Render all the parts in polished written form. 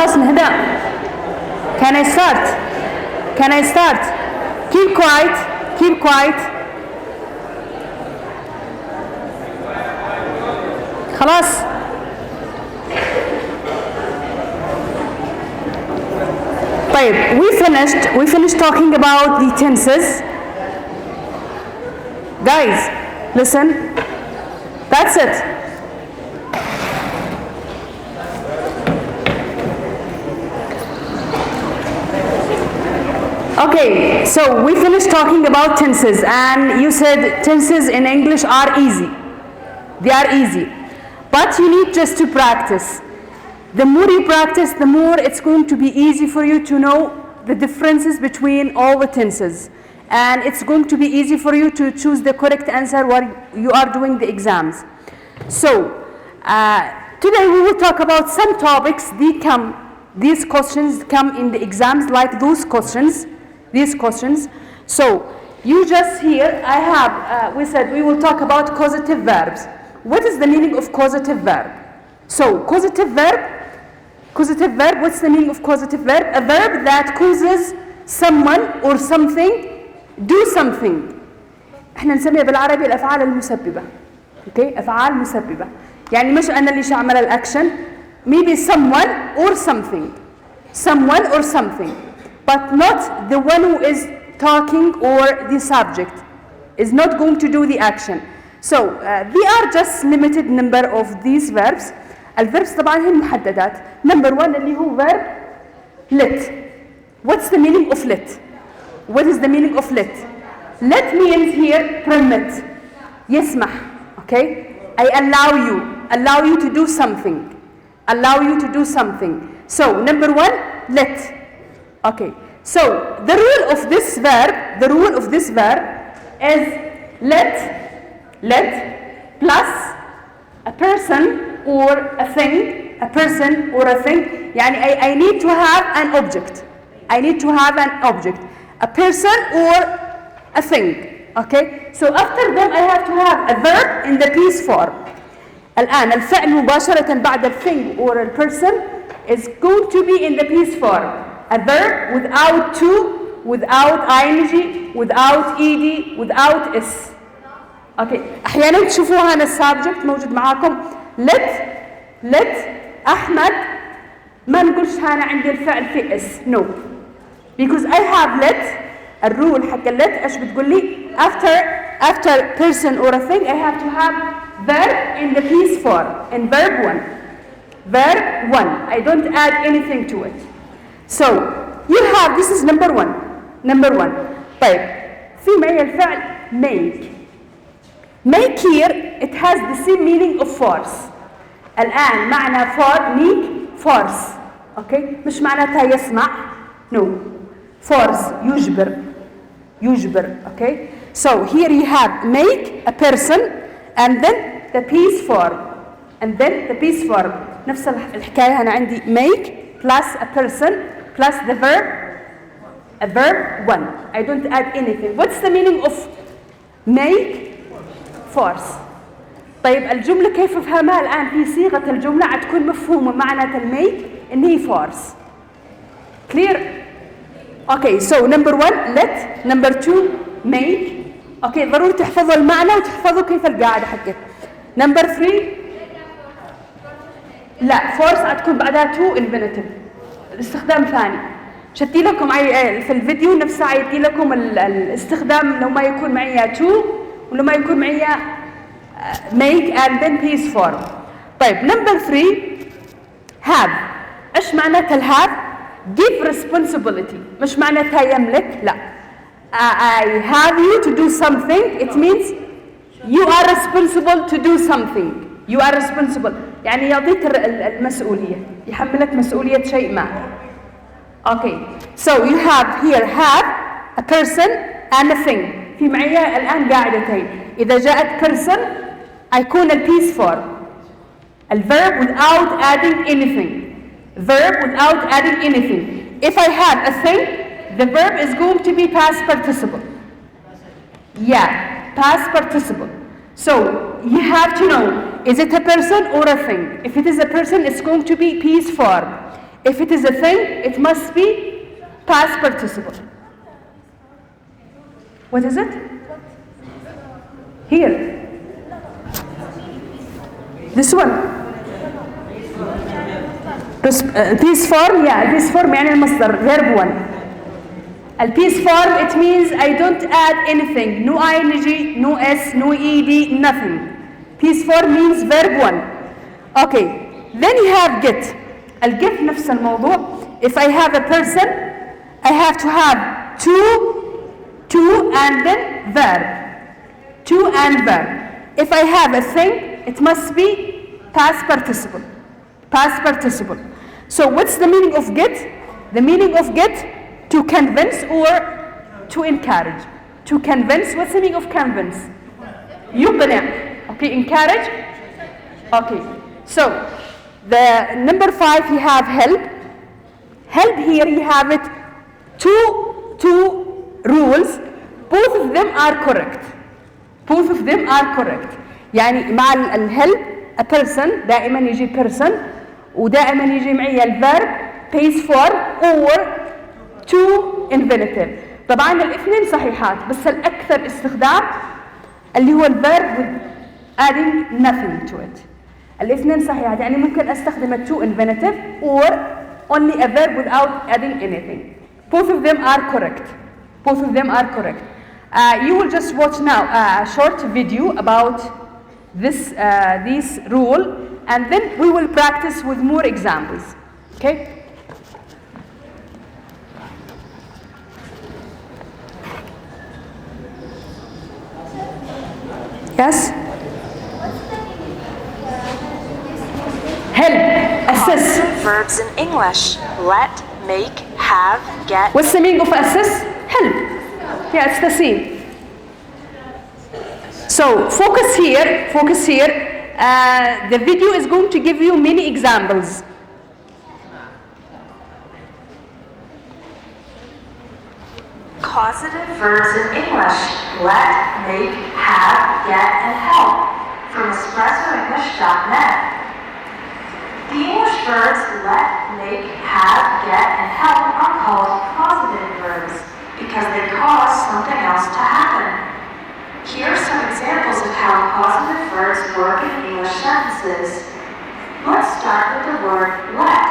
خلاص نهدأ. Can I start? Can I start? Keep quiet. Keep quiet. خلاص. طيب, we finished talking about the tenses. Guys, listen. That's it. Okay, so we finished talking about tenses, and you said tenses in English are easy. They are easy. But you need just to practice. The more you practice, the more it's going to be easy for you to know the differences between all the tenses. And it's going to be easy for you to choose the correct answer while you are doing the exams. So, today we will talk about some topics. These questions come in the exams like those questions. These questions. So, you just here, I have, we said we will talk about causative verbs. What is the meaning of causative verb? So, causative verb, what's the meaning of causative verb? A verb that causes someone or something do something. احنا نسميها بالعربي الأفعال المسببة. Okay, أفعال مسببة. يعني مش أنا اللي شعمل الأكشن. Maybe someone or something. Someone or something. But not the one who is talking or the subject is not going to do the action. So, they are just limited number of these verbs. الverbs طبعا هي محددات. Number one اللي هو verb let. What's the meaning of let? What is the meaning of let? Let means here permit. يسمح. Okay? I allow you to do something. Allow you to do something. So, number one, let. Okay. So, the rule of this verb is let plus a person or a thing. يعني I need to have an object. A person or a thing. Okay? So after them I have to have a verb in the piece form. الآن الفعل مباشرة بعد الthing or a person is going to be in the piece form. A verb without to, without ing, without ed, without s. Okay. أحيانا تشوفوها هنا السبجكت موجود معاكم. let أحمد ما نقولش هنا عندي الفعل في s. No. Because I have let, الرول حق let ايش بتقول لي؟ after person or a thing I have to have verb in the piece form, in verb 1. Verb 1. I don't add anything to it. So, you have, this is number 1. طيب, في معي الفعل make. Make here, it has the same meaning of force. الآن معنى make force. Okay? مش معناتها يسمع. No. Force, يجبر. Okay? So, here you have make, a person, and then the piece form. نفس الحكاية أنا عندي make plus a person plus the verb, a verb 1. I don't add anything. What's the meaning of make? Force. طيب الجملة كيف أفهمها الآن في صيغة الجملة عتكون مفهومة معنى الميك إن هي force. Clear? Okay, so number 1 let, number 2 make. Okay, ضروري تحفظوا المعنى وتحفظوا كيف القاعدة حقت. Number 3 لا force هتكون بعدها to infinitive. استخدام ثاني. شتي لكم في الفيديو نفسه يدي لكم الاستخدام لو ما يكون معي to ولو ما يكون معي make and then piece form. طيب number 3 have. ايش معناتها الهاف؟ give responsibility. مش معناتها يملك، لا. I have you to do something. It means you are responsible to do something. You are responsible. يعني يعطيك المسؤولية، يحملك مسؤولية شيء ما. Okay. So you have here have a person and a thing. في معي الآن قاعدتين. إذا جاءت person هيكون البيس form. الverb without adding anything. Verb without adding anything. If I have a thing, the verb is going to be past participle. Yeah, past participle. So you have to know, is it a person or a thing? If it is a person, it's going to be piece form. If it is a thing, it must be past participle. What is it? Here. This one. Peace form, yeah, peace form يعني المصدر verb 1. Peace form, it means I don't add anything. No ing, no s, no ed, nothing. Peace form means verb 1. Okay, then you have get. الجت نفس الموضوع. If I have a person, I have to have to and then verb. To and verb. If I have a thing, it must be past participle. Past participle. So what's the meaning of get? The meaning of get, to convince or to encourage. To convince, what's the meaning of convince? يقنع. Okay, encourage. Okay, so the number 5 you have help. Help here you have it two rules. Both of them are correct. Both of them are correct. يعني مع الhelp a person دائما يجي person ودائما يجي معي الverb base form or to infinitive. طبعا الاثنين صحيحات بس الأكثر استخدام اللي هو الverb with adding nothing to it. الاثنين صحيحات يعني ممكن استخدم to infinitive or only a verb without adding anything. Both of them are correct. Both of them are correct. You will just watch now a short video about this rule, and then we will practice with more examples. Okay? Yes? Help, assist. Verbs in English: let, make, have, get. What's the meaning of assist? Help. Yeah, it's the same. So focus here. Focus here. The video is going to give you many examples. Causative verbs in English: let, make, have, get, and help. From EspressoEnglish.net. The English verbs let, make, have, get, and help are called causative verbs because they cause something else to happen. Here are some examples of how causative verbs work in English sentences. Let's start with the word let.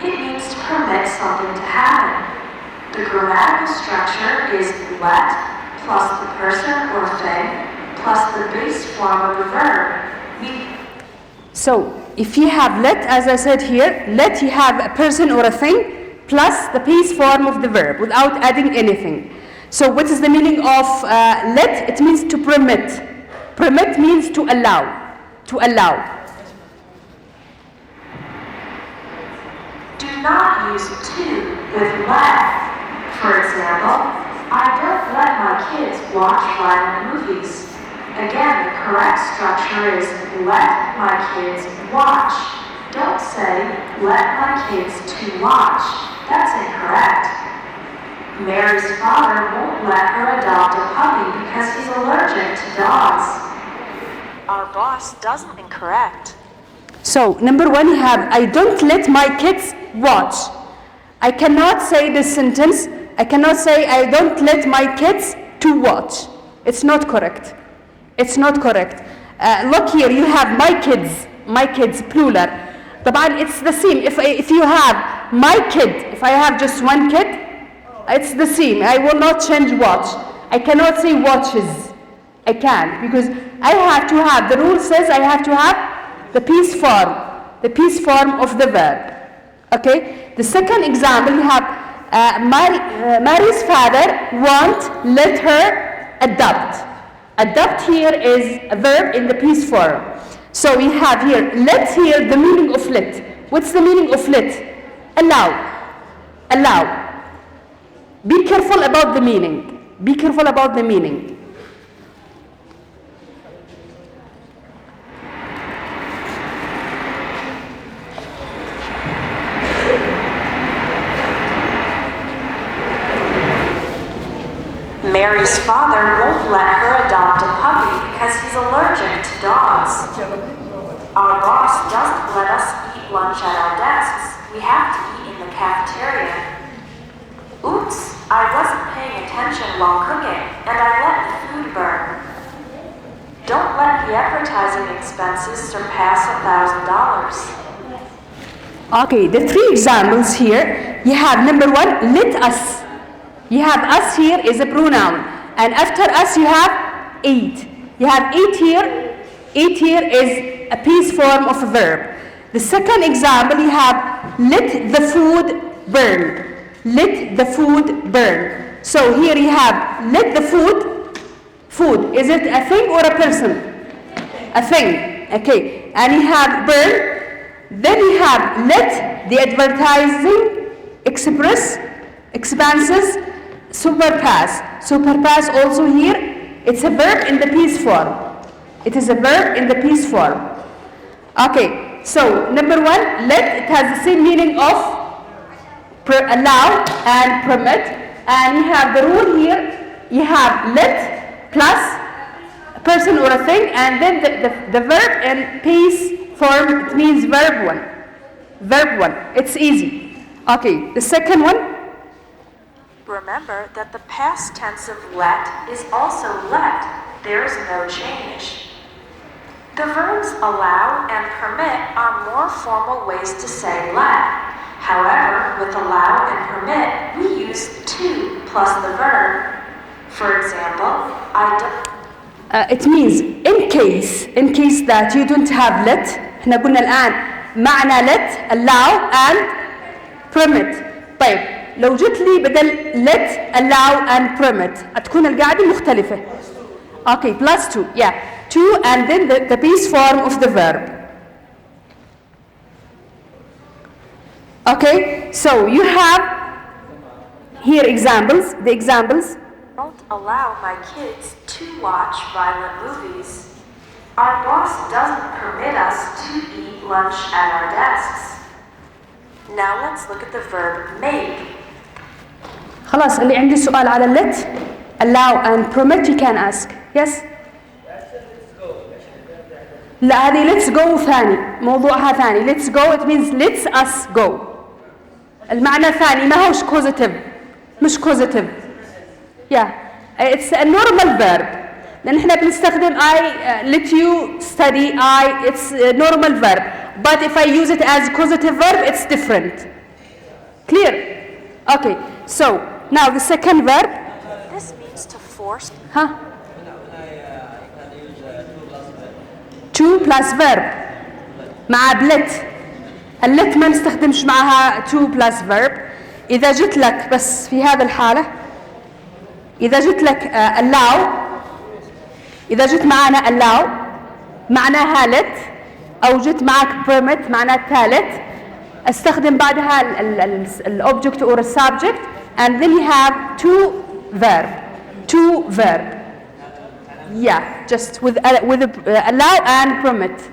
It means to permit something to happen. The grammatical structure is let plus the person or thing plus the base form of the verb. So if you have let, as I said here, let you have a person or a thing plus the base form of the verb without adding anything. So what is the meaning of let? It means to permit. Permit means to allow. To allow. Do not use to with let. For example, I don't let my kids watch violent movies. Again, the correct structure is let my kids watch. Don't say let my kids to watch. That's incorrect. Mary's father won't let her adopt a puppy because he's allergic to dogs. Our boss doesn't incorrect. So number 1 you have I don't let my kids watch. I cannot say this sentence. I cannot say I don't let my kids to watch. It's not correct. It's not correct. Look here, you have my kids plural. طبعا it's the same. If you have my kid, if I have just one kid, it's the same. I will not change watch. I cannot say watches. I can't because I have to have, the rule says I have to have the base form of the verb. Okay? The second example you have Mary's father won't let her adopt. Adopt here is a verb in the base form. So we have here, let here, the meaning of let. What's the meaning of let? Allow. Allow. Be careful about the meaning. Be careful about the meaning. Mary's father won't let her adopt a puppy because he's allergic to dogs. Our boss doesn't let us eat lunch at our desks. We have to eat in cafeteria. Oops, I wasn't paying attention while cooking, and I let the food burn. Don't let the advertising expenses surpass $1,000. Okay, the three examples here, you have number one, let us. You have us here is a pronoun, and after us you have eat. You have eat here. Eat here is a piece form of a verb. The second example, you have let the food burn. Let the food burn. So here you have let the food. Food, is it a thing or a person? A thing, okay. And you have burn. Then you have let the advertising expenses surpass. Surpass also here, it's a verb in the piece form. It is a verb in the piece form. Okay, so number one, let, it has the same meaning of allow and permit. And you have the rule here, you have let plus a person or a thing, and then the verb in piece form, it means verb one. Verb one, it's easy. Okay, the second one. Remember that the past tense of let is also let. There is no change. The verbs allow and permit are more formal ways to say let. However, with allow and permit, we use to plus the verb. For example, it means in case that you don't have let. احنا قلنا الآن معنى let allow and permit. طيب لو جت لي بدل let allow and permit هتكون القاعدة مختلفة. Okay, plus two, yeah, two and then the base form of the verb. Okay, so you have here examples. The examples. Don't allow my kids to watch violent movies. Our boss doesn't permit us to eat lunch at our desks. Now let's look at the verb make. خلاص اللي عنده سؤال على let, allow and permit you can ask. Yes. لا هذه let's go ثاني موضوعها ثاني. Let's go it means let's us go. المعنى ثاني ما هوش causative مش causative. Yeah, it's a normal verb. لأن إحنا بنستخدم I let you study it's a normal verb. But if I use it as causative verb, it's different. Clear? Okay. So now the second verb. This means to force. Huh? To plus verb. مع let. let ما نستخدمش معها to plus verb. إذا جت لك بس في هذا الحالة. إذا جت لك allow. إذا جت معنا allow معناها let أو جت معك permit معناتها let استخدم بعدها ال object or a subject and then you have to verb. Yeah, just with allow and permit.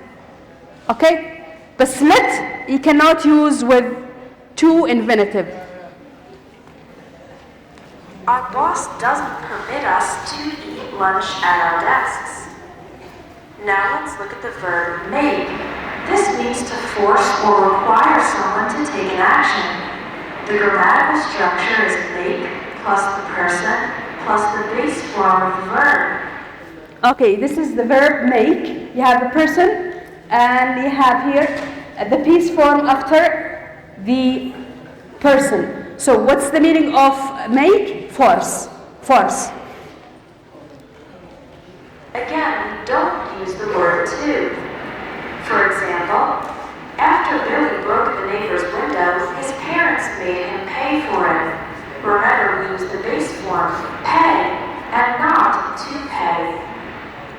Okay? But let you cannot use with to infinitive. Our boss doesn't permit us to eat lunch at our desks. Now let's look at the verb make. This means to force or require someone to take an action. The grammatical structure is make plus the person plus the base form of the verb. Okay, this is the verb make. You have the person and you have here the base form after the person. So what's the meaning of make? Force. Again, we don't use the word to. For example, after Billy broke the neighbor's window, his parents made him pay for it. Remember, we use the base form, pay, and not to pay.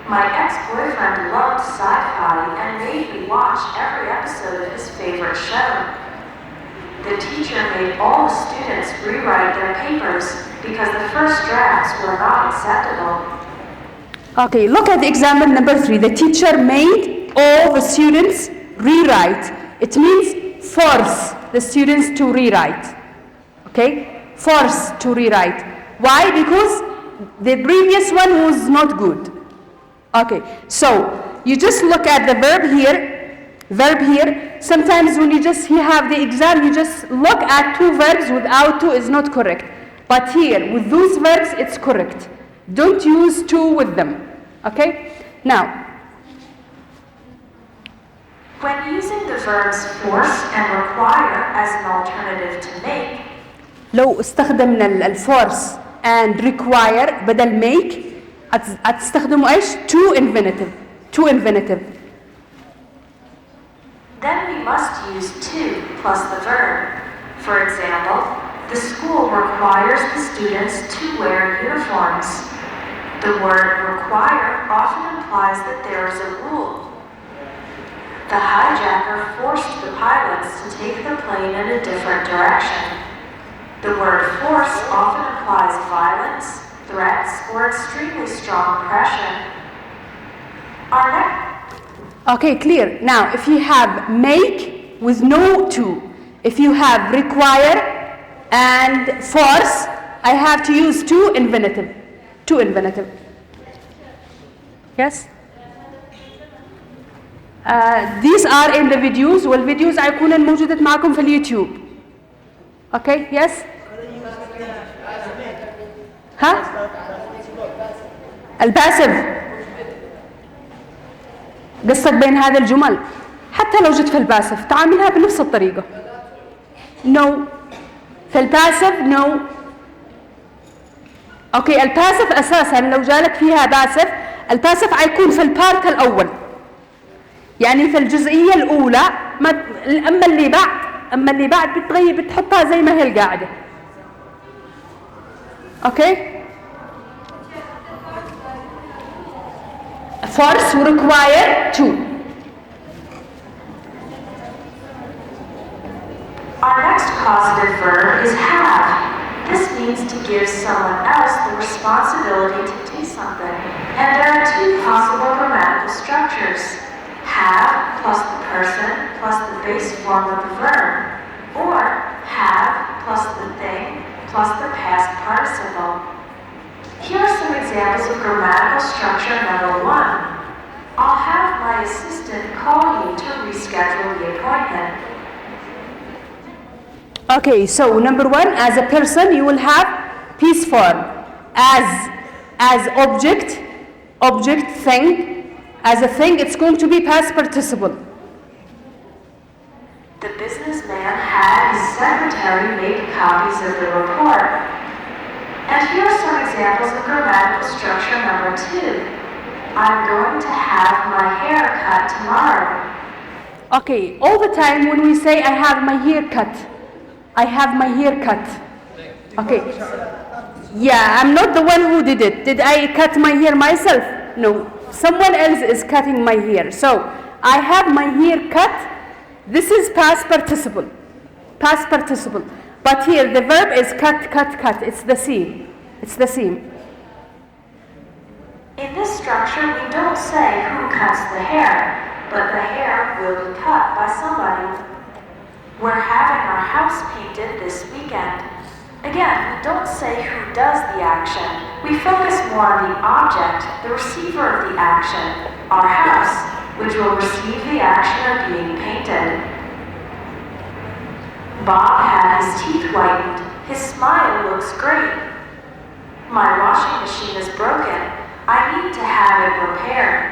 My ex-boyfriend loved sci-fi and made me watch every episode of his favorite show. The teacher made all the students rewrite their papers because the first drafts were not acceptable. Okay, look at example number 3. The teacher made all the students rewrite. It means force the students to rewrite. Okay? Force to rewrite. Why? Because the previous one was not good. Okay, so you just look at the verb here. Verb here, sometimes when you have the exam, you just look at two verbs without to is not correct. But here, with those verbs, it's correct. Don't use to with them. Okay? Now, when using the verbs force and require as an alternative to make, لو استخدمنا الفورس and require بدل make هتستخدموا ايش؟ to infinitive. To infinitive. Then we must use to plus the verb. For example, the school requires the students to wear uniforms. The word require often implies that there is a rule. The hijacker forced the pilots to take the plane in a different direction. The word force often implies violence, threats, or extremely strong pressure. Our next Okay, clear. Now, if you have make with no to, if you have require and force, I have to use to infinitive. To infinitive. Yes? These are in the videos, والفيديوز هيكون موجودة معكم في اليوتيوب. Okay, yes? ها؟ الباسف. قصة بين هذه الجمل حتى لو جيت في الباسف تعاملها بنفس الطريقة. No. في الباسف no. اوكي الباسف اساسا لو جالك فيها باسف الباسف حيكون في البارت الاول. يعني في الجزئية الاولى اما اللي بعد بتغير بتحطها زي ما هي القاعدة. اوكي؟ force require to. Our next causative verb is have. This means to give someone else the responsibility to do something. And there are two possible grammatical structures. Have plus the person plus the base form of the verb. Or have plus the thing plus the past participle. Here are some examples of grammatical structure number 1. I'll have my assistant call you to reschedule the appointment. Okay, so number 1, as a person you will have piece form. As object, thing. As a thing, it's going to be past participle. The businessman had his secretary make copies of the report. And here are some examples of grammatical structure number 2. I'm going to have my hair cut tomorrow. Okay, all the time when we say I have my hair cut, I have my hair cut. Okay. Yeah, I'm not the one who did it. Did I cut my hair myself? No, someone else is cutting my hair. So, I have my hair cut. This is past participle. Past participle. But here the verb is cut. It's the same. It's the same. In this structure, we don't say who cuts the hair, but the hair will be cut by somebody. We're having our house painted this weekend. Again, we don't say who does the action. We focus more on the object, the receiver of the action, our house, which will receive the action of being painted. Bob had his teeth whitened. His smile looks great. My washing machine is broken. I need to have it repaired.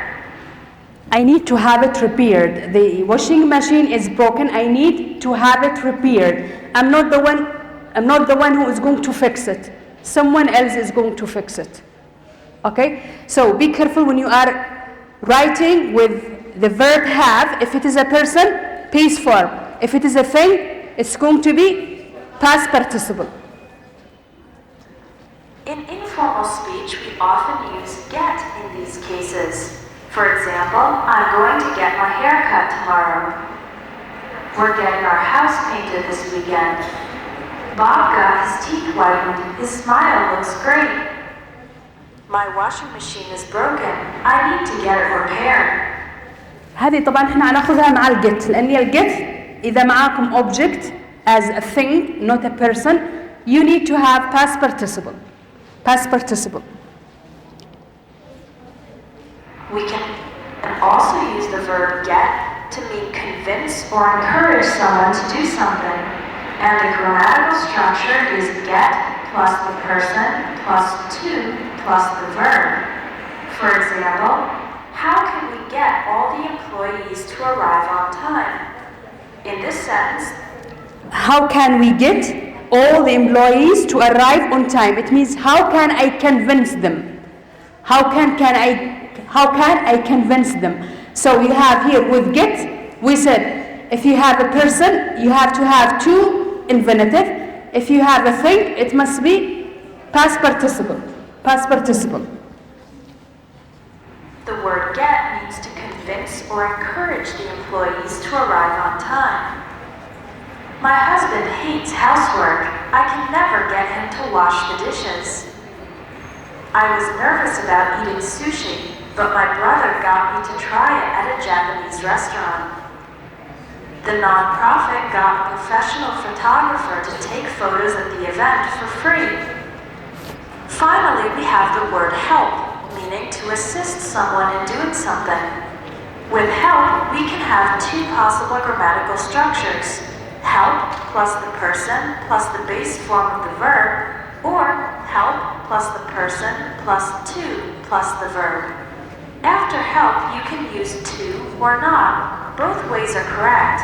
I need to have it repaired. The washing machine is broken. I need to have it repaired. I'm not the one who is going to fix it. Someone else is going to fix it. Okay? So be careful when you are writing with the verb have. If it is a person, base form. If it is a thing, it's going to be past participle. In informal speech, we often use get in these cases. For example, I'm going to get my hair cut tomorrow. We're getting our house painted this weekend. Bob got his teeth whitened. His smile looks great. My washing machine is broken. I need to get it repaired. هذه طبعا احنا هناخذها مع الجت لان الجت اذا معاكم object as a thing not a person you need to have past participle. Past participle. We can also use the verb get to mean convince or encourage someone to do something, and the grammatical structure is get plus the person plus to plus the verb. For example, how can we get all the employees to arrive on time? In this sentence, how can we get all the employees to arrive on time? It means how can I convince them? How can I convince them? So we have here with get, we said if you have a person, you have to have two infinitive. If you have a thing, it must be past participle. Past participle. The word get means to convince or encourage the employees to arrive on time. My husband hates housework. I can never get him to wash the dishes. I was nervous about eating sushi, but my brother got me to try it at a Japanese restaurant. The nonprofit got a professional photographer to take photos at the event for free. Finally, we have the word help, meaning to assist someone in doing something. With help, we can have two possible grammatical structures: help plus the person plus the base form of the verb, or help plus the person plus to plus the verb. After help, you can use to or not. Both ways are correct.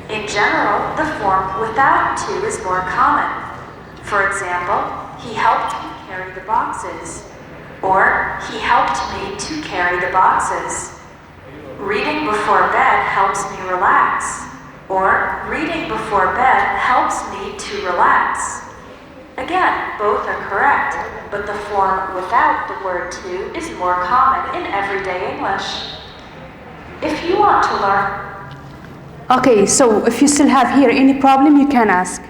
In general, the form without to is more common. For example, he helped me carry the boxes, or he helped me to carry the boxes. Reading before bed helps me relax, or reading before bed helps me to relax. Again, both are correct, but the form without the word to is more common in everyday English. If you want to learn... Okay, so if you still have here any problem, you can ask.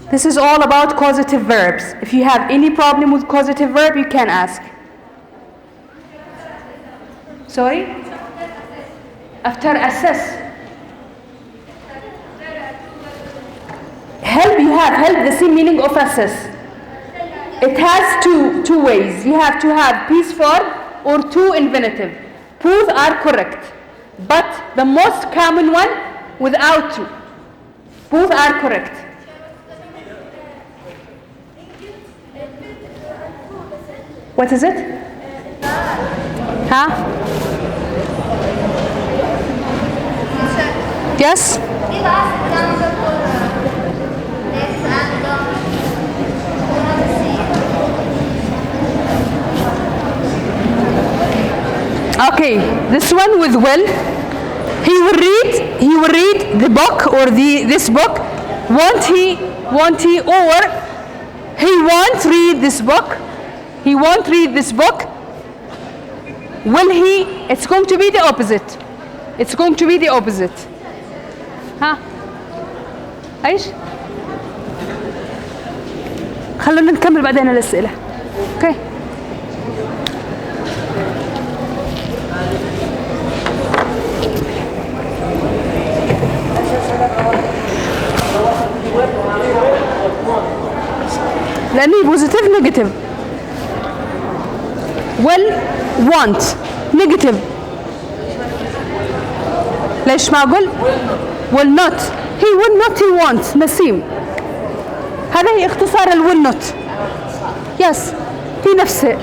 This is all about causative verbs. If you have any problem with causative verb, you can ask. Sorry? After assess. Help, you have help, the same meaning of assess. It has two ways. You have to have piece form or two infinitive. Both are correct, but the most common one without to. Both are correct. What is it? Huh? Yes? Okay, this one with will. He will read the book or this book. Won't he, or he won't read this book. He won't read this book. Will he? It's going to be the opposite. It's going to be the opposite. ها ايش؟ خلونا نكمل بعدين الأسئلة. اوكي. لأنه بوزيتيف نيجاتيف. will want negative. ليش ما أقول will not؟ he will not he wants. نسيم. هذا هي اختصار ال will not. yes هي نفسه.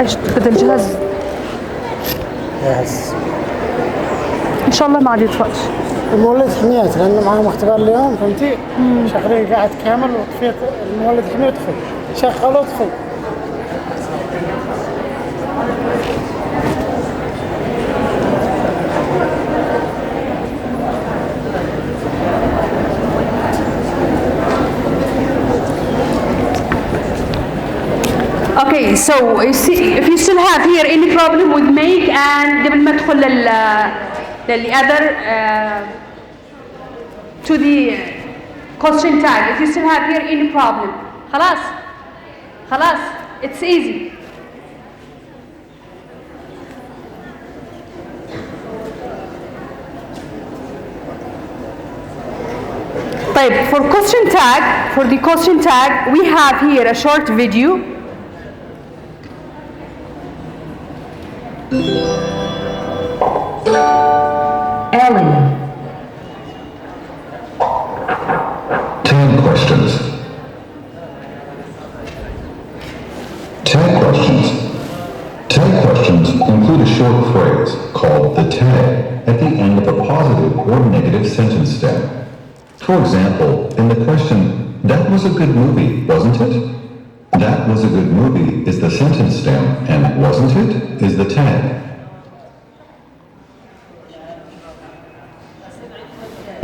ايش بدل الجهاز؟ يس. ان شاء الله ما عاد يطفأش. المولد حميت لانه معاهم اختبار اليوم فهمتي؟ شغلين قاعد كامل وطفيت المولد حميت طفي شغلوا طفي. Okay, so you see, if you still have here any problem with make and قبل ما ندخل لل other to the question tag, if you still have here any problem, خلاص, it's easy. طيب, for the question tag, we have here a short video. Ellie. 10 questions. 10 questions. 10 questions include a short phrase called the tag at the end of a positive or negative sentence stem. For example, in the question, "That was a good movie, wasn't it?" "That was a good movie" is the sentence stem, and "wasn't it" is the tag.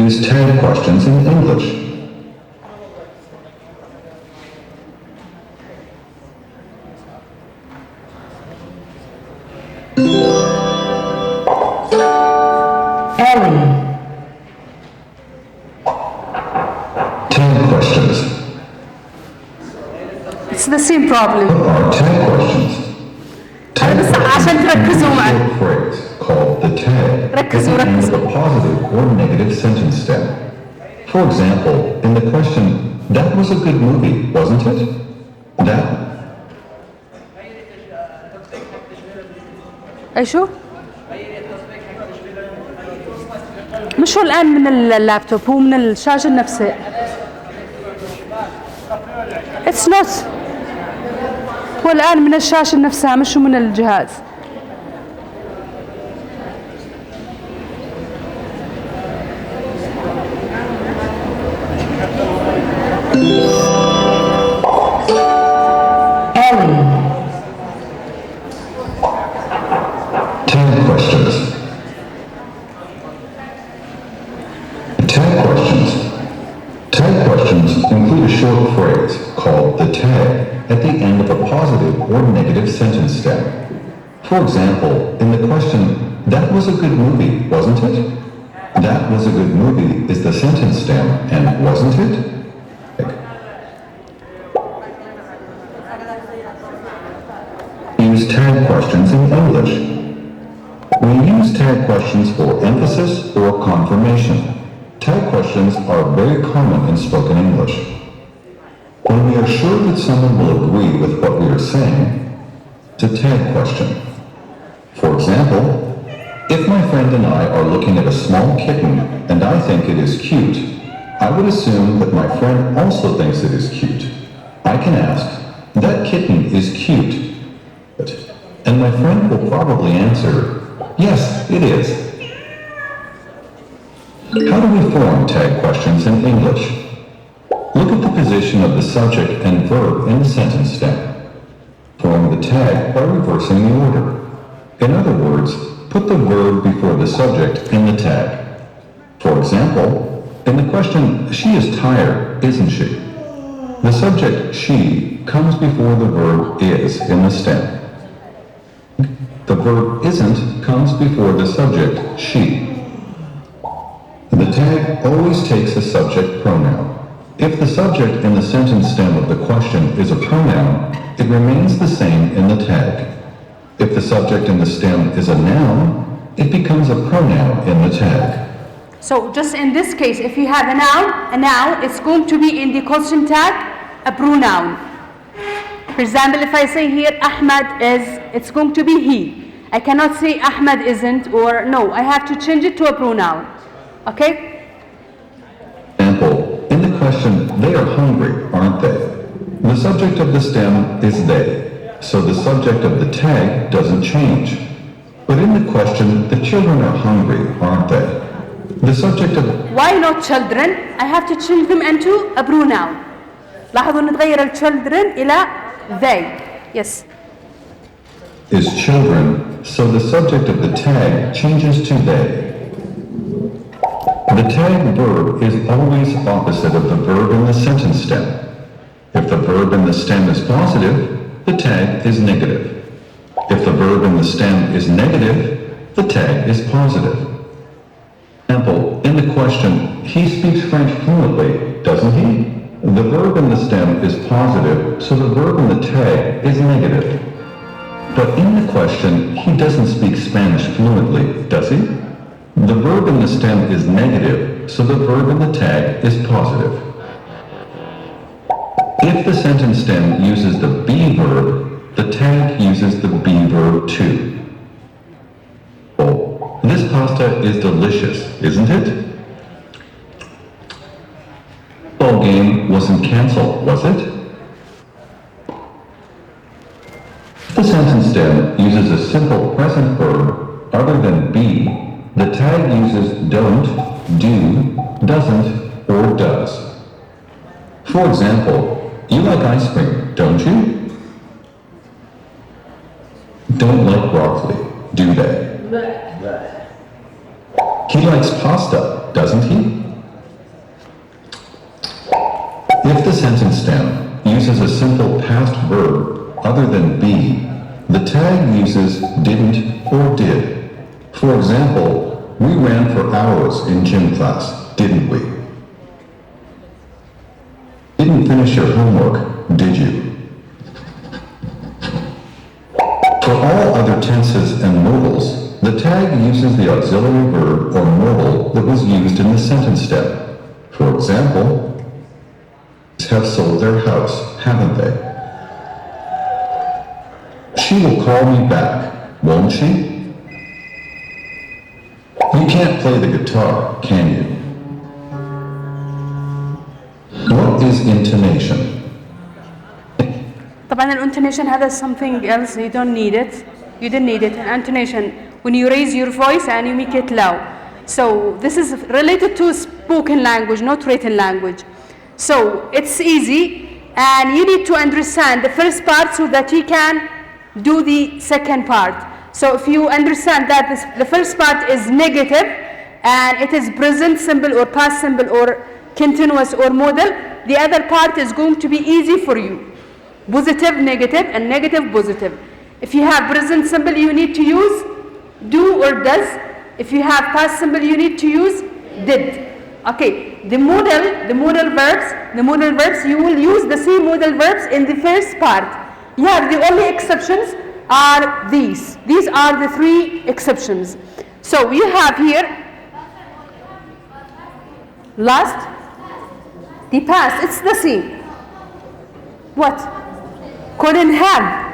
Use tag questions in English. Ellie. 10 questions. It's the same problem. What are 10 questions? 10 بس questions عشان تركزوا include a معي. short phrase called the tag at the ركزوا- end of ركزوا. a positive or negative sentence stem. For example, in the question, "That was a good movie, wasn't it?" That أي شو؟ مش هو الآن من اللابتوب, هو من الشاشة نفسها. It's not. هو الآن من الشاشة نفسها, مش من الجهاز. Ellie. 10 questions. 10 questions. 10 questions include a short phrase called the tag at the end of a positive or negative sentence stem. For example, in the question, "That was a good movie, wasn't it?" "That was a good movie" is the sentence stem, and "wasn't it" Use tag questions in English. We use tag questions for emphasis or confirmation. Tag questions are very common in spoken English. When we are sure that someone will agree with what we are saying, it's a tag question. For example, if my friend and I are looking at a small kitten and I think it is cute, I would assume that my friend also thinks it is cute. I can ask, "That kitten is cute." And my friend will probably answer, "Yes, it is." How do we form tag questions in English? Look at the position of the subject and verb in the sentence stem. Form the tag by reversing the order. In other words, put the verb before the subject in the tag. For example, in the question, "She is tired, isn't she?" The subject, "she," comes before the verb "is" in the stem. The verb "isn't" comes before the subject, "she." The tag always takes a subject pronoun. If the subject in the sentence stem of the question is a pronoun, it remains the same in the tag. If the subject in the stem is a noun, it becomes a pronoun in the tag. So just in this case, if you have a noun, it's going to be in the question tag a pronoun. For example, if I say here Ahmad is, it's going to be he. I cannot say Ahmad isn't, or no, I have to change it to a pronoun. Okay? Example, in the question, "They are hungry, aren't they?" The subject of the stem is they, so the subject of the tag doesn't change. But in the question, "The children are hungry, aren't they?" The subject of Why not children? I have to change them into a pronoun. لاحظوا ان تغير children إلى they. Yes. is children, so the subject of the tag changes to they. The tag verb is always opposite of the verb in the sentence stem. If the verb in the stem is positive, the tag is negative. If the verb in the stem is negative, the tag is positive. Example, in the question, "He speaks French fluently, doesn't he?" The verb in the stem is positive, so the verb in the tag is negative. But in the question, "He doesn't speak Spanish fluently, does he?" The verb in the stem is negative, so the verb in the tag is positive. If the sentence stem uses the be verb, the tag uses the be verb too. Oh, this pasta is delicious, isn't it? Ball game wasn't cancelled, was it? If the sentence stem uses a simple present verb other than be, the tag uses don't, do, doesn't, or does. For example, you like ice cream, don't you? Don't like broccoli, do they? He likes pasta, doesn't he? If the sentence stem uses a simple past verb other than be, the tag uses didn't or did. For example, we ran for hours in gym class, didn't we? Didn't finish your homework, did you? For all other tenses and modals, the tag uses the auxiliary verb or modal that was used in the sentence stem. For example, have sold their house, haven't they? She will call me back, won't she? You can't play the guitar, can you? What is intonation? طبعا الانتونيشن هذا something else, you don't need it. You don't need it. An intonation, when you raise your voice and you make it loud. So this is related to spoken language, not written language. So it's easy, and you need to understand the first part so that you can do the second part. So if you understand that the first part is negative and it is present simple or past simple or continuous or modal, the other part is going to be easy for you. Positive, negative, and negative, positive. If you have present simple, you need to use do or does. If you have past simple, you need to use did. Okay, the modal verbs, you will use the same modal verbs in the first part. You have the only exceptions are these. These are the three exceptions. So you have here last, the past, it's the same. What? Couldn't have.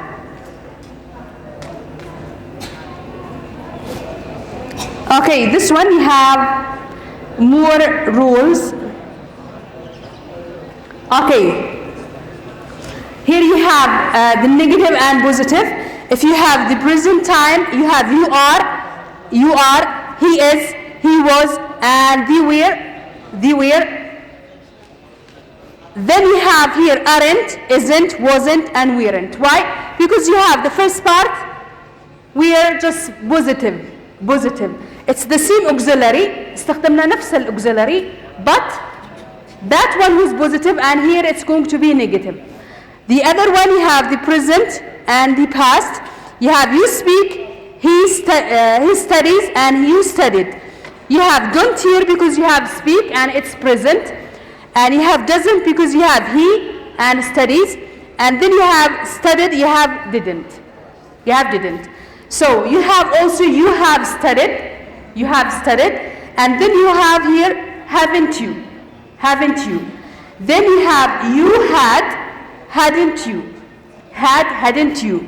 Okay, this one you have more rules. Okay, here you have the negative and positive. If you have the present time, you have you are, he is, he was, and they were. Then you have here aren't, isn't, wasn't, and weren't. Why? Because you have the first part, we are just positive. It's the same auxiliary, استخدمنا نفس auxiliary, but that one was positive and here it's going to be negative. The other one you have the present and the past. You have you speak, he studies, and you studied. You have don't here because you have speak and it's present. And you have doesn't because you have he and studies. And then you have studied, you have didn't. You have didn't. So you have also you have studied. You have studied, and then you have here haven't you. Then you have you hadn't you, hadn't you,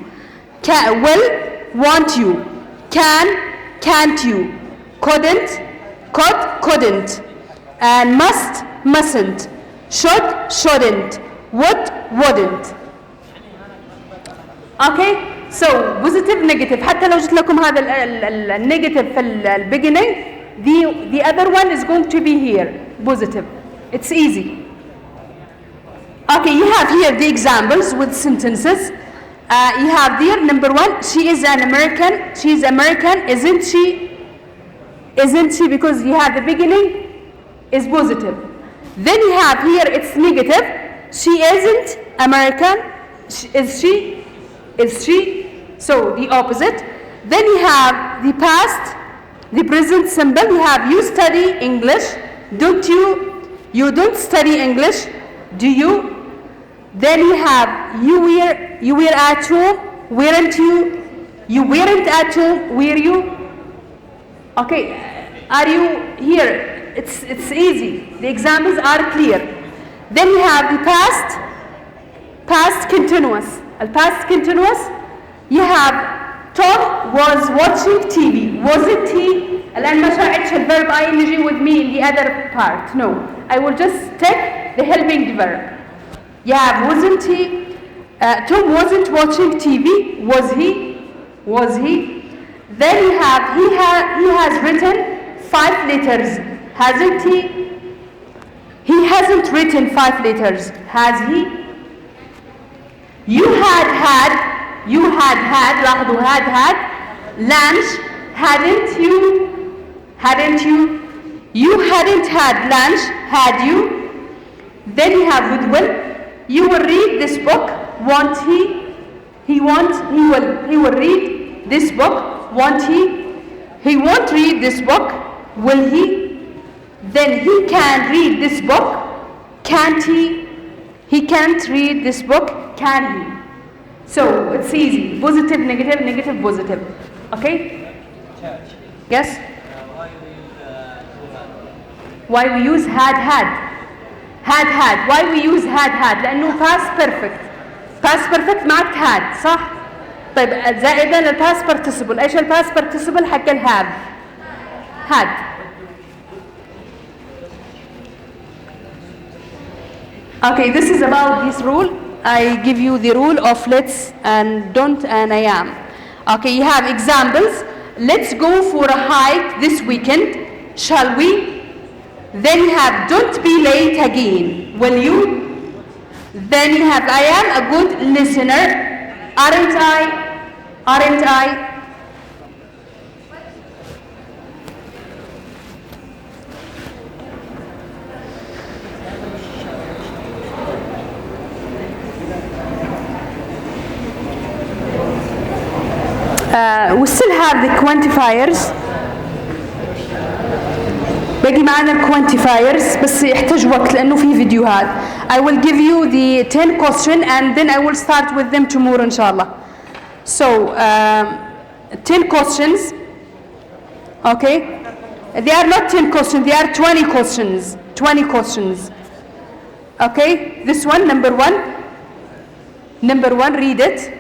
will, want you, can't you, couldn't, and must, mustn't, shouldn't, wouldn't. Okay. So positive, negative. حتى لو جت لكم هذا النيجاتيف في البيجينينج, the other one is going to be here, positive. It's easy. Okay, you have here the examples with sentences. You have there number one, she is an American. She is American, isn't she? Isn't she? Because you have the beginning is positive. Then you have here it's negative. She isn't American. Is she? Is she? So the opposite. Then you have the past, the present simple. You have you study English. Don't you? You don't study English. Do you? Then you have you were at home. Weren't you? You weren't at home. Were you? Okay. Are you here? It's easy. The examples are clear. Then we have the past continuous. Past continuous, you have Tom was watching TV. Wasn't he? الآن ما شرحتش الverb ing with me in the other part. No. I will just take the helping verb. You have wasn't he? Tom wasn't watching TV. Was he? Was he? Then you have he has written 5 letters. Hasn't he? He hasn't written 5 letters. Has he? You had لاحظوا had lunch. Hadn't you? Hadn't you? You hadn't had lunch, had you? Then you have with will. You will read this book, won't he? He won't, he will read this book, won't he? He won't read this book, will he? Then he can read this book, can't he? He can't read this book, can he? So it's easy. Positive, negative, negative, positive. Okay? Yes? Why we use had. Why we use had لأنه past perfect معك had صح؟ طيب زائدا الباست participle. ايش الباست participle حق الهاف؟ had. Okay, this is about this rule. I give you the rule of let's and don't and I am. Okay, you have examples. Let's go for a hike this weekend. Shall we? Then you have don't be late again. Will you? Then you have I am a good listener. Aren't I? Aren't I? We still have the quantifiers. باقي معنا الكوانتيفايرز بس يحتاج وقت لأنه في فيديوهات. I will give you the 10 question and then I will start with them tomorrow إن شاء الله. So 10 questions. Okay. They are not 10 questions. They are 20 questions. 20 questions. Okay. This one, number one. Number one, read it.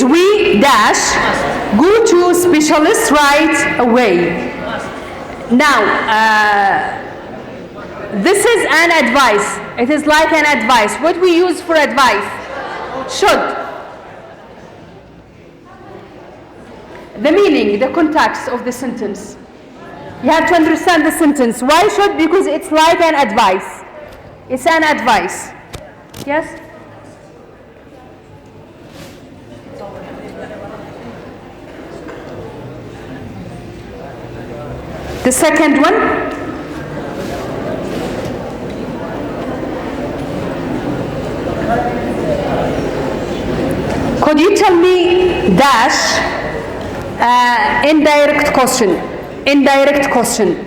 We dash go to specialist right away. Now this is an advice. It is like an advice. What we use for advice? Should. The meaning, the context of the sentence. You have to understand the sentence. Why should? Because it's like an advice. It's an advice. Yes? The second one. Could you tell me dash indirect question? Indirect question.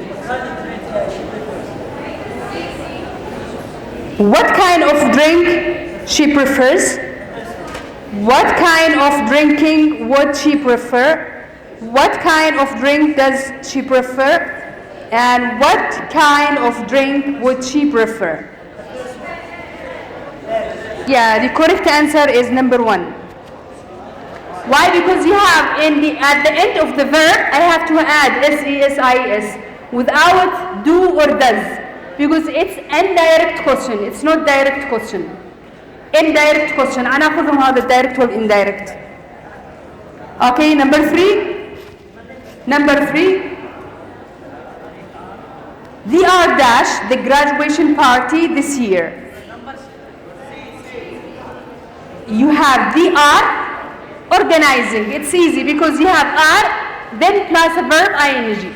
What kind of drink she prefers? What kind of drinking would she prefer? What kind of drink does she prefer? And what kind of drink would she prefer? Yeah, the correct answer is number one. Why? Because you have at the end of the verb, I have to add S-E-S-I-S without do or does. Because it's indirect question. It's not direct question. Indirect question. أنا أخذهم هذا direct والindirect. Okay, number three. Number three, they are dash the graduation party this year. You have they are organizing. It's easy because you have are then plus a verb ing.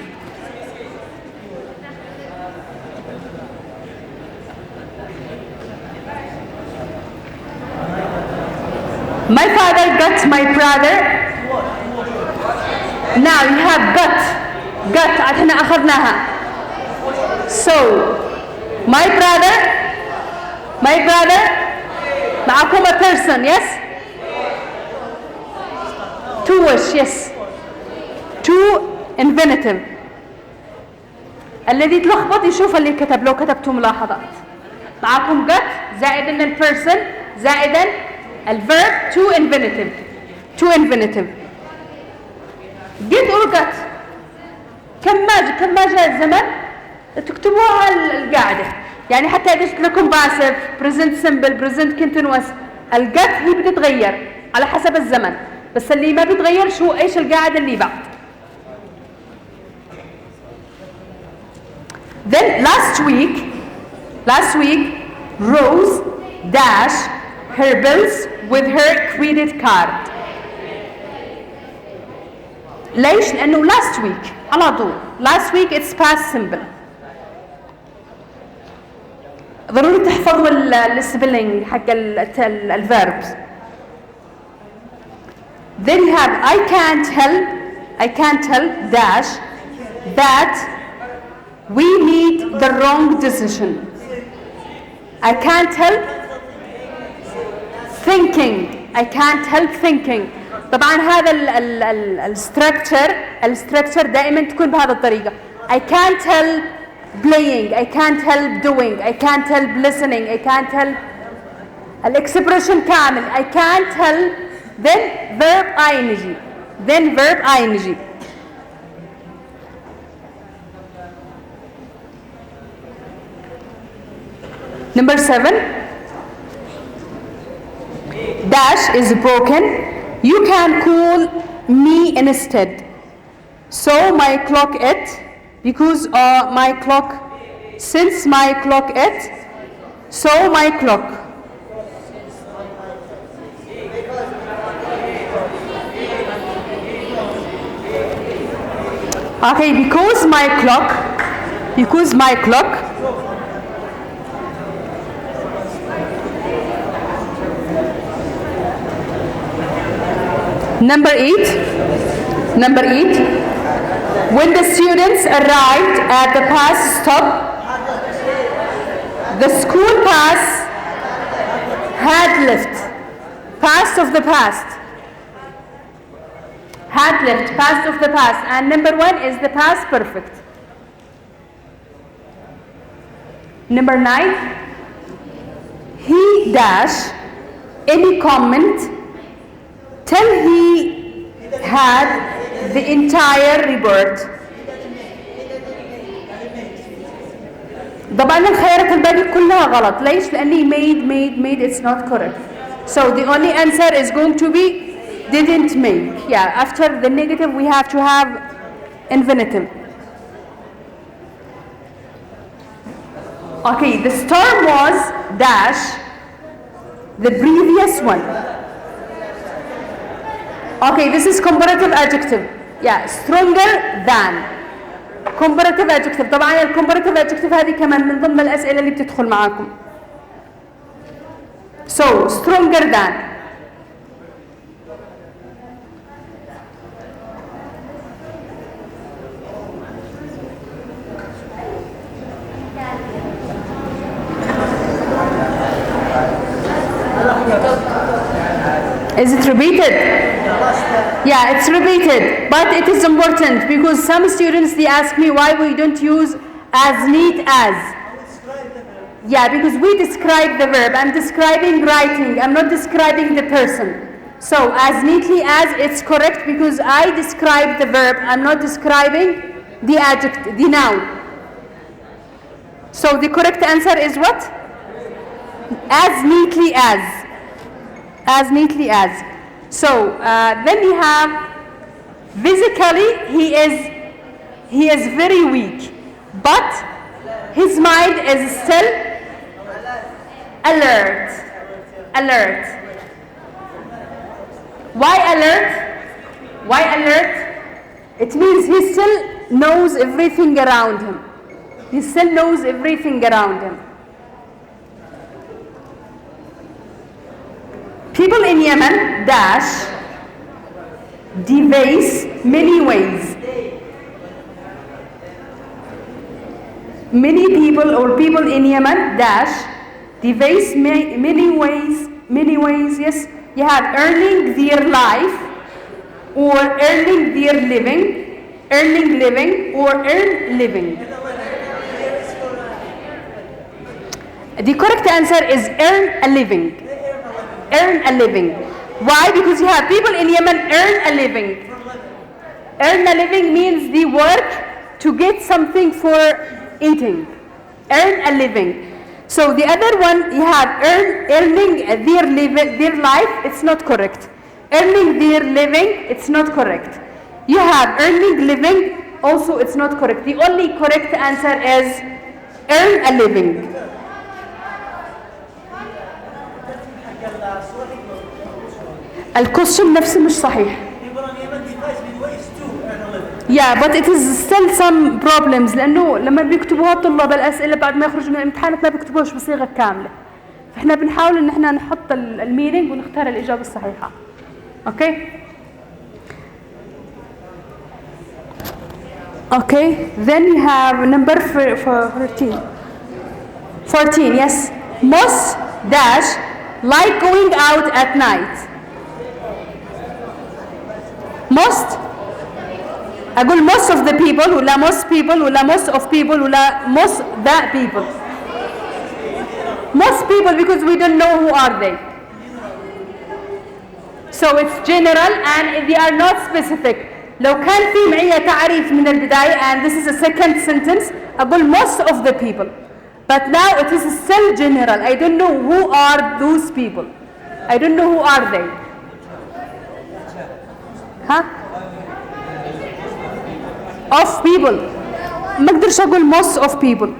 My father got my brother. Now you have got. got عاد احنا اخذناها. So my brother معكم a person, yes? To wish, yes. To infinitive. الذي تلخبط يشوف اللي كتب لو كتبتوا ملاحظات. معكم got زائد ان البيرسون زائدا الverb to infinitive. To infinitive. get or got. كم ما جاء الزمن تكتبوها القاعدة. يعني حتى إذا قلت لكم passive, present simple, present continuous الجت هي بتتغير على حسب الزمن، بس اللي ما بيتغير شو ايش القاعدة اللي بعد. Then last week Rose dashed her bills with her credit card. ليش؟ لأنه last week على طول last week it's past simple. ضروري تحفظوا السبيلينج حق الverbs. Then you have I can't help dash that we made the wrong decision. I can't help thinking. طبعا هذا الستركتشر دائما تكون بهذه الطريقة. I can't help playing, I can't help doing, I can't help listening, I can't help الإكسبريشن كامل. I can't help then verb ing. Number 7. Dash is broken. You can call me instead. So my clock it. Because my clock, since my clock it, so my clock. Okay, because my clock. Number 8. When the students arrived at the bus stop, the school bus had left. Past of the past. Had left. Past of the past. And number 1 is the past perfect. Number 9. He dash any comment till he had the entire report. طبعا الخيارات الباقي كلها غلط. ليش؟ لأني made it's not correct. So the only answer is going to be didn't make. Yeah, after the negative we have to have infinitive. Okay, the storm was dash the previous one. Okay, this is comparative adjective. Yeah, stronger than. Comparative adjective. طبعا الcomparative adjective هذه كمان من ضمن الأسئلة اللي بتدخل معاكم. So, stronger than. Is it repeated? Yeah, it's repeated, but it is important because some students they ask me why we don't use as neat as. Yeah, because we describe the verb. I'm describing writing. I'm not describing the person. So as neatly as it's correct because I describe the verb. I'm not describing the adjective, the noun. So the correct answer is what? As neatly as. As neatly as. So then you have physically he is very weak, but his mind is still alert. Why alert? It means he still knows everything around him. People in Yemen dash device many ways. many people or people in Yemen dash they face many ways, yes, you have earning their life or earning their living, earning living or earn living. The correct answer is earn a living. Earn a living. Why? Because you have people in Yemen earn a living. Earn a living means they work to get something for eating. Earn a living. So the other one, you have earning their life, it's not correct. Earning their living, it's not correct. You have earning living, also it's not correct. The only correct answer is earn a living. الكوستشن نفسه مش صحيح. Yeah, but it is still some problems لأنه لما بيكتبوها الطلاب الأسئلة بعد ما يخرجوا من الامتحانات ما بيكتبوهاش بصيغة كاملة. فإحنا بنحاول إن إحنا نحط المينينج ونختار الإجابة الصحيحة. Okay? Okay, then you have number 14. 14, yes. Most dash like going out at night. Most أقول most of the people ولا most people ولا most of people ولا most that people. Most people because we don't know who are they. So it's general and they are not specific. لو كان في معي تعريف من البداية and this is a second sentence أقول most of the people. But now it is still general. I don't know who are those people. I don't know who are they. Huh? Of people. ما اقدرش اقول most of people.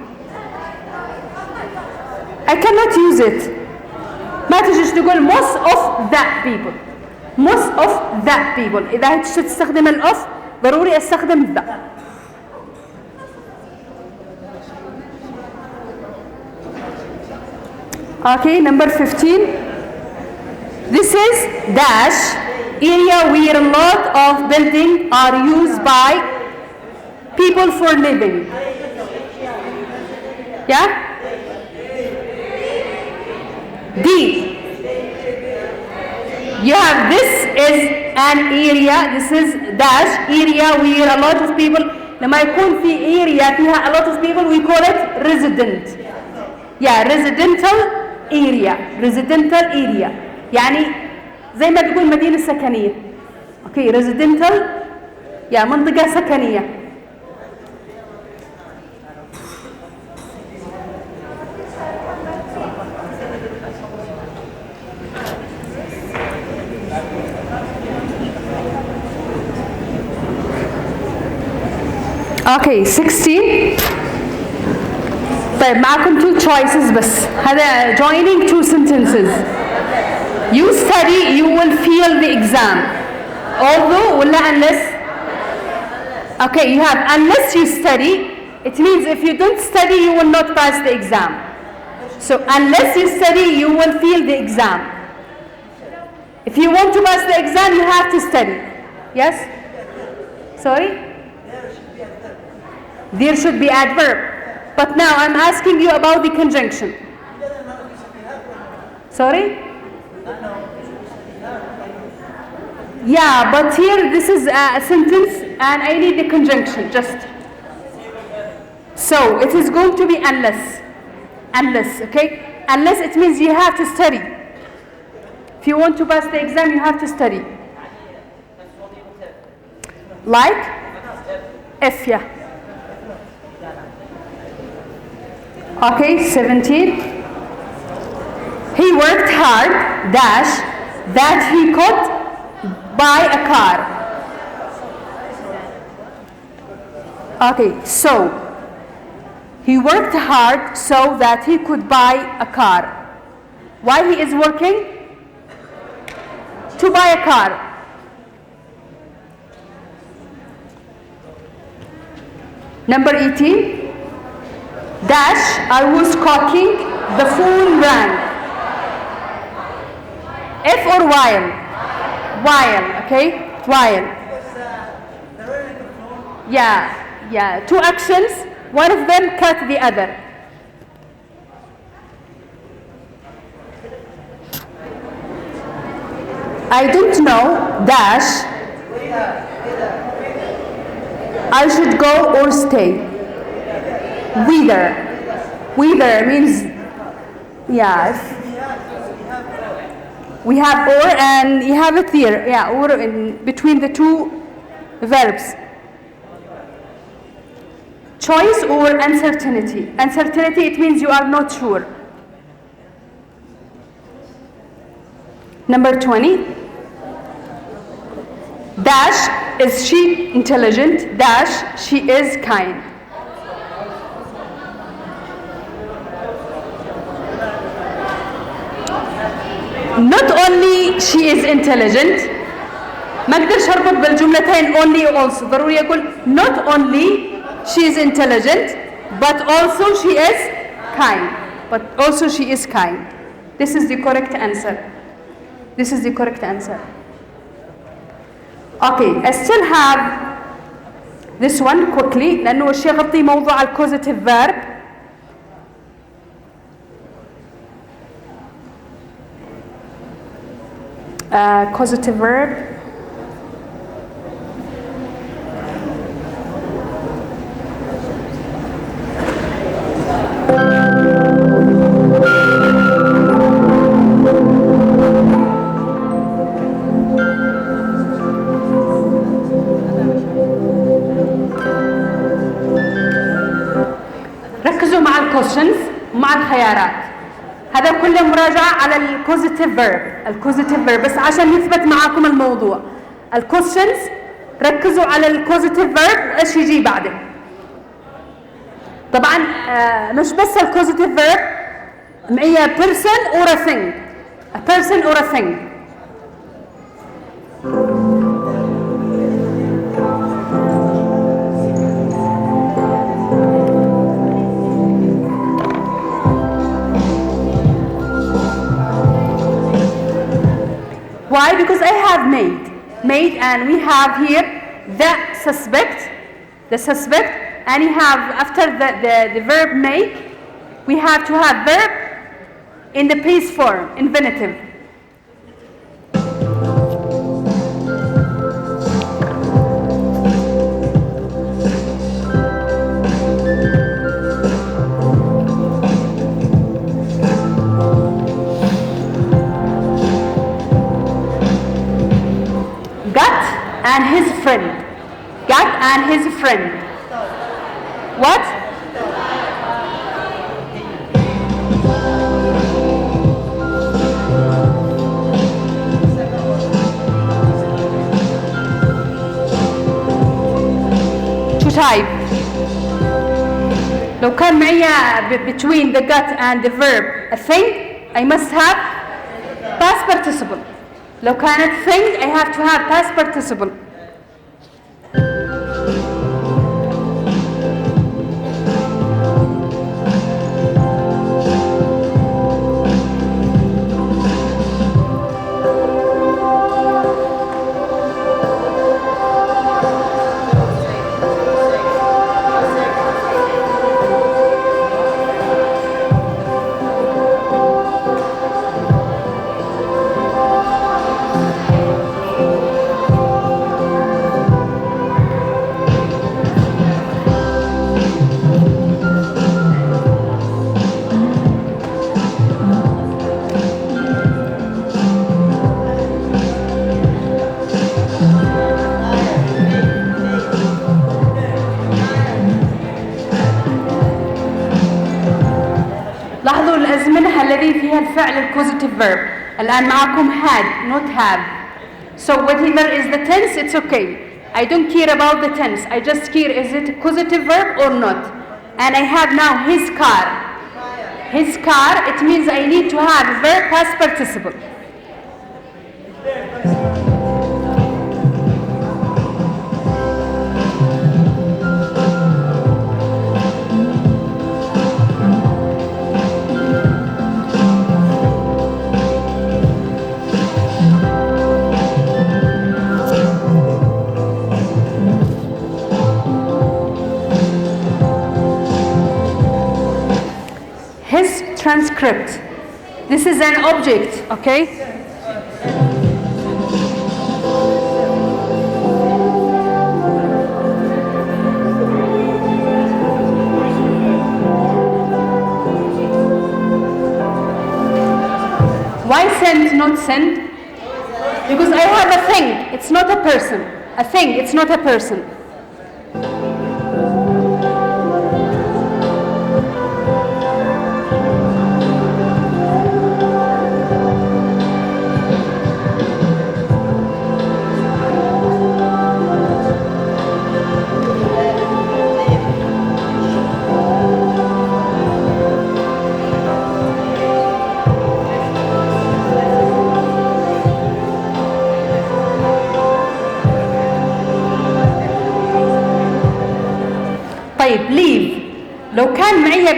I cannot use it. ما تجيش تقول most of that people. Most of that people. إذا تستخدم ال of ضروري استخدم the. Okay, number 15. This is dash area where a lot of buildings are used by people for living. Yeah? D. You have this is an area, this is dash area where a lot of people, لما يكون في area فيها a lot of people we call it resident. Yeah, residential area. Residential area. يعني زي ما تقول مدينة سكنية. Okay, residential يعني منطقة سكنية. Okay, 16. طيب معكم two choices بس. هذا joining two sentences. You study, you will fail the exam. Although ولا unless. Okay, you have unless you study. It means if you don't study, you will not pass the exam. So unless you study, you will fail the exam. If you want to pass the exam, you have to study. Yes? Sorry? There should be adverb. But now I'm asking you about the conjunction. Sorry? Yeah, but here this is a sentence and I need the conjunction just. So it is going to be unless. Unless, okay? Unless it means you have to study. If you want to pass the exam, you have to study. Like? If, yeah. Okay, 17. He worked hard, dash, that he could buy a car. Okay, so he worked hard so that he could buy a car. Why he is working? To buy a car. Number 18. Dash, I was cooking, the phone rang. If or while? While, okay? While. Yeah, two actions. one of them cut the other. I don't know dash. I should go or stay. Whether means, yeah, we have or and you have it here, yeah, or in between the two verbs. Choice or uncertainty. Uncertainty, it means you are not sure. Number 20. Dash, is she intelligent? Dash, she is kind. Not only she is intelligent, ما اقدرش اربط بالجملتين only also. ضروري اقول not only she is intelligent, but also she is kind. But also she is kind. This is the correct answer. This is the correct answer. Okay, I still have this one quickly لأنه الشيء يغطي موضوع ال causative verb. Causative verb. ركزوا مع الكويشنز ومع الخيارات. هذا كله مراجعة على الكوزيتيف فيرب. الكوزيتيف فيرب بس عشان يثبت معاكم الموضوع. الكويشنز ركزوا على الكوزيتيف فيرب وايش يجي بعده. طبعا مش بس الكوزيتيف فيرب، معي person or a thing. A person or a thing. Why? Because I have made, and we have here the suspect, and we have after the verb make, we have to have verb in the base form, infinitive. And his friend. Gat and his friend. What? To type. لو كان معي between the gut and the verb a thing, I must have past participle. لو كانت thing, I have to have past participle. لاحظوا الأزمنة الذي فيها الفعل الكوزيتيف verb. الآن معكم had, not have. So whatever is the tense, it's okay. I don't care about the tense. I just care is it a causative verb or not. And I have now his car. His car, it means I need to have verb past participle. transcript. This is an object, okay? Why send, not send? Because I have a thing, it's not a person. A thing, it's not a person. طيب leave لو كان معي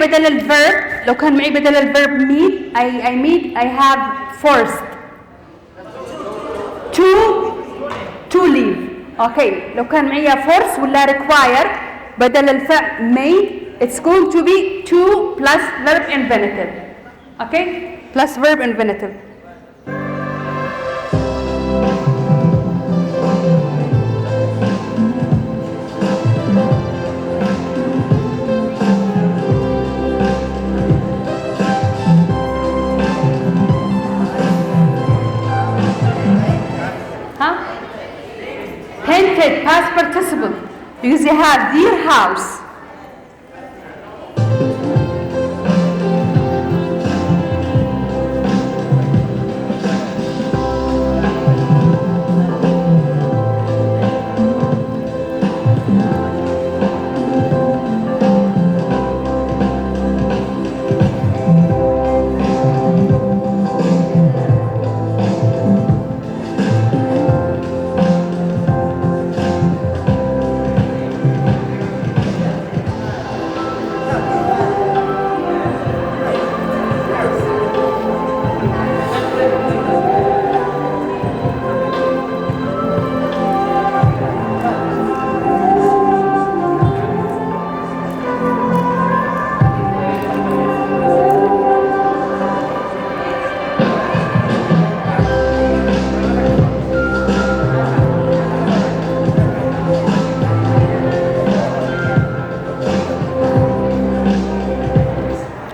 بدل الverb meet I have forced to leave. اوكي لو كان معي force ولا require بدل الفعل made it's going to be to plus verb infinitive. اوكي plus verb infinitive. Painted past participle because you have their house.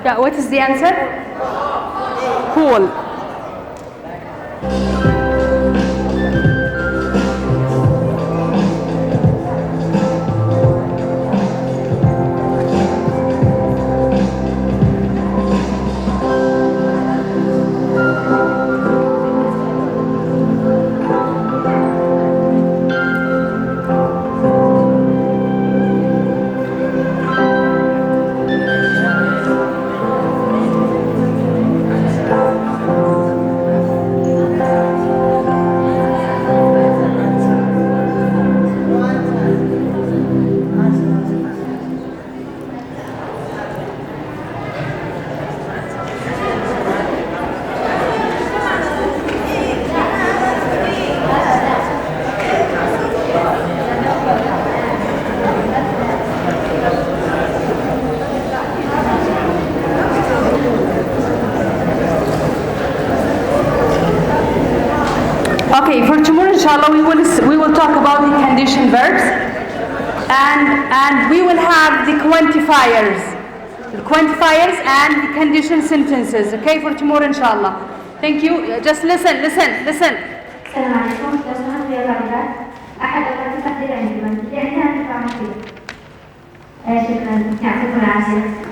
Yeah, what is the answer? Cool. Okay, for tomorrow, inshallah, we will talk about the condition verbs, and we will have the quantifiers and the condition sentences. Okay, for tomorrow, inshallah. Thank you. Just listen. السلام عليكم. لو سمحت يا طالبات أحد أخواتي تقدير عندي عندنا دفاع مفيد. شكرا يعطيكم العافية.